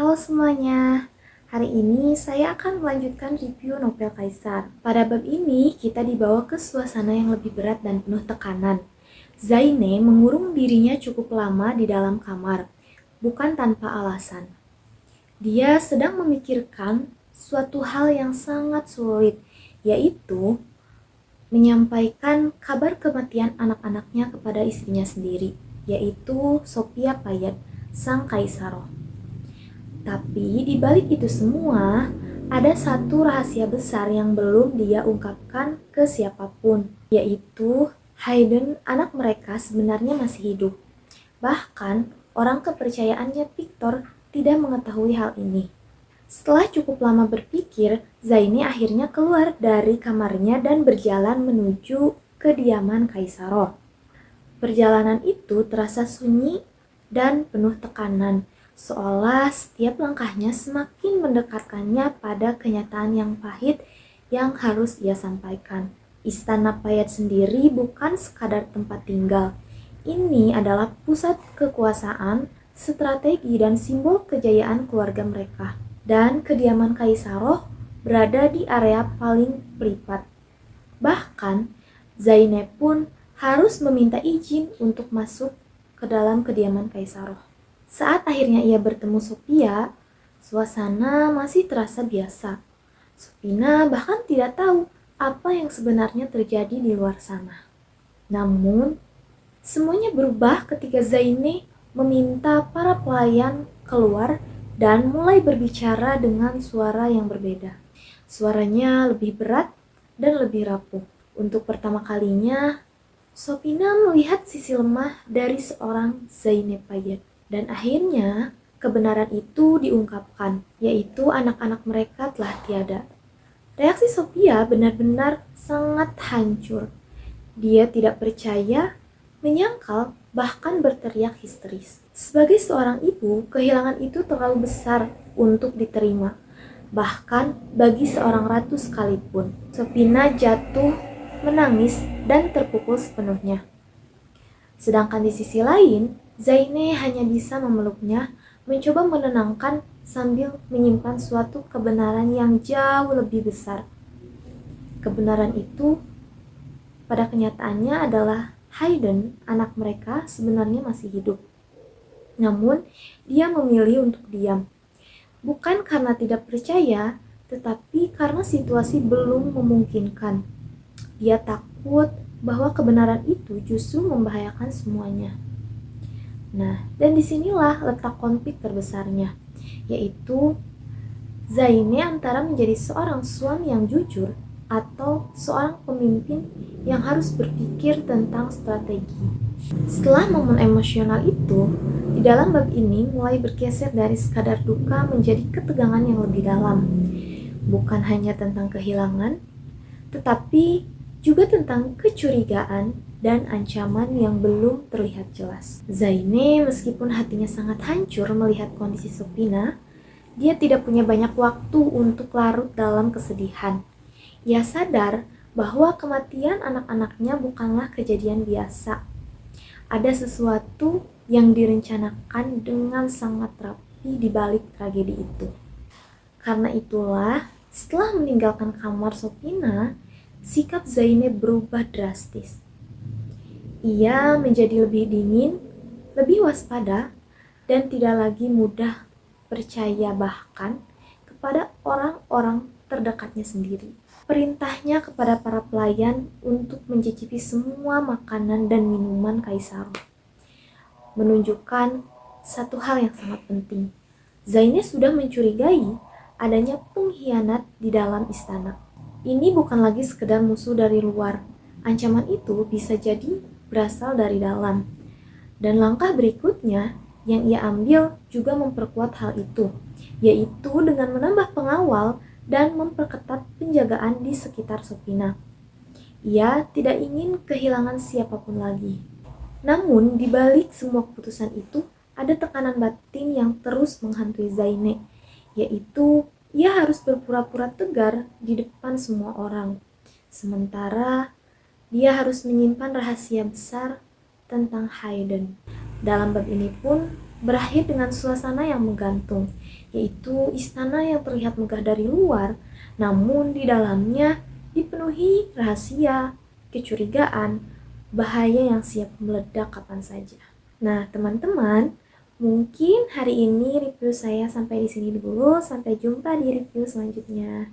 Halo semuanya, hari ini saya akan melanjutkan review novel Kaisar. Pada bab ini, kita dibawa ke suasana yang lebih berat dan penuh tekanan. Zaine mengurung dirinya cukup lama di dalam kamar, bukan tanpa alasan. Dia sedang memikirkan suatu hal yang sangat sulit, yaitu menyampaikan kabar kematian anak-anaknya kepada istrinya sendiri, yaitu Sophia Payet, sang Kaisaroh. Tapi di balik itu semua, ada satu rahasia besar yang belum dia ungkapkan ke siapapun, yaitu Hayden, anak mereka, sebenarnya masih hidup. Bahkan, orang kepercayaannya Victor tidak mengetahui hal ini. Setelah cukup lama berpikir, Zaini akhirnya keluar dari kamarnya dan berjalan menuju kediaman Kaisaroh. Perjalanan itu terasa sunyi dan penuh tekanan, seolah setiap langkahnya semakin mendekatkannya pada kenyataan yang pahit yang harus ia sampaikan. Istana Payet sendiri bukan sekadar tempat tinggal. Ini adalah pusat kekuasaan, strategi, dan simbol kejayaan keluarga mereka. Dan kediaman Kaisaroh berada di area paling privat. Bahkan, Zainab pun harus meminta izin untuk masuk ke dalam kediaman Kaisaroh. Saat akhirnya ia bertemu Sophia, suasana masih terasa biasa. Sophina bahkan tidak tahu apa yang sebenarnya terjadi di luar sana. Namun, semuanya berubah ketika Zaine meminta para pelayan keluar dan mulai berbicara dengan suara yang berbeda. Suaranya lebih berat dan lebih rapuh. Untuk pertama kalinya, Sophina melihat sisi lemah dari seorang Zainab Payet. Dan akhirnya, kebenaran itu diungkapkan, yaitu anak-anak mereka telah tiada. Reaksi Sophia benar-benar sangat hancur. Dia tidak percaya, menyangkal, bahkan berteriak histeris. Sebagai seorang ibu, kehilangan itu terlalu besar untuk diterima. Bahkan bagi seorang ratu sekalipun. Sophina jatuh, menangis, dan terpukul sepenuhnya. Sedangkan di sisi lain, Zaine hanya bisa memeluknya, mencoba menenangkan sambil menyimpan suatu kebenaran yang jauh lebih besar. Kebenaran itu pada kenyataannya adalah Hayden, anak mereka, sebenarnya masih hidup. Namun, dia memilih untuk diam. Bukan karena tidak percaya, tetapi karena situasi belum memungkinkan. Dia takut bahwa kebenaran itu justru membahayakan semuanya. Nah, dan disinilah letak konflik terbesarnya, yaitu Zaine antara menjadi seorang suami yang jujur atau seorang pemimpin yang harus berpikir tentang strategi. Setelah momen emosional itu, di dalam bab ini mulai bergeser dari sekadar duka menjadi ketegangan yang lebih dalam. Bukan hanya tentang kehilangan, tetapi juga tentang kecurigaan dan ancaman yang belum terlihat jelas. Zaine, meskipun hatinya sangat hancur melihat kondisi Sophina, dia tidak punya banyak waktu untuk larut dalam kesedihan. Ia sadar bahwa kematian anak-anaknya bukanlah kejadian biasa. Ada sesuatu yang direncanakan dengan sangat rapi di balik tragedi itu. Karena itulah, setelah meninggalkan kamar Sophina, sikap Zainab berubah drastis. Ia menjadi lebih dingin, lebih waspada, dan tidak lagi mudah percaya bahkan kepada orang-orang terdekatnya sendiri. Perintahnya kepada para pelayan untuk mencicipi semua makanan dan minuman Kaisaroh menunjukkan satu hal yang sangat penting. Zainab sudah mencurigai adanya pengkhianat di dalam istana. Ini bukan lagi sekedar musuh dari luar. Ancaman itu bisa jadi berasal dari dalam. Dan langkah berikutnya yang ia ambil juga memperkuat hal itu, yaitu dengan menambah pengawal dan memperketat penjagaan di sekitar Sophina. Ia tidak ingin kehilangan siapapun lagi. Namun, di balik semua keputusan itu, ada tekanan batin yang terus menghantui Zaine, yaitu ia harus berpura-pura tegar di depan semua orang. Sementara, dia harus menyimpan rahasia besar tentang Hayden. Dalam bab ini pun, berakhir dengan suasana yang menggantung, yaitu istana yang terlihat megah dari luar, namun di dalamnya dipenuhi rahasia, kecurigaan, bahaya yang siap meledak kapan saja. Nah, teman-teman, mungkin hari ini review saya sampai di sini dulu. Sampai jumpa di review selanjutnya.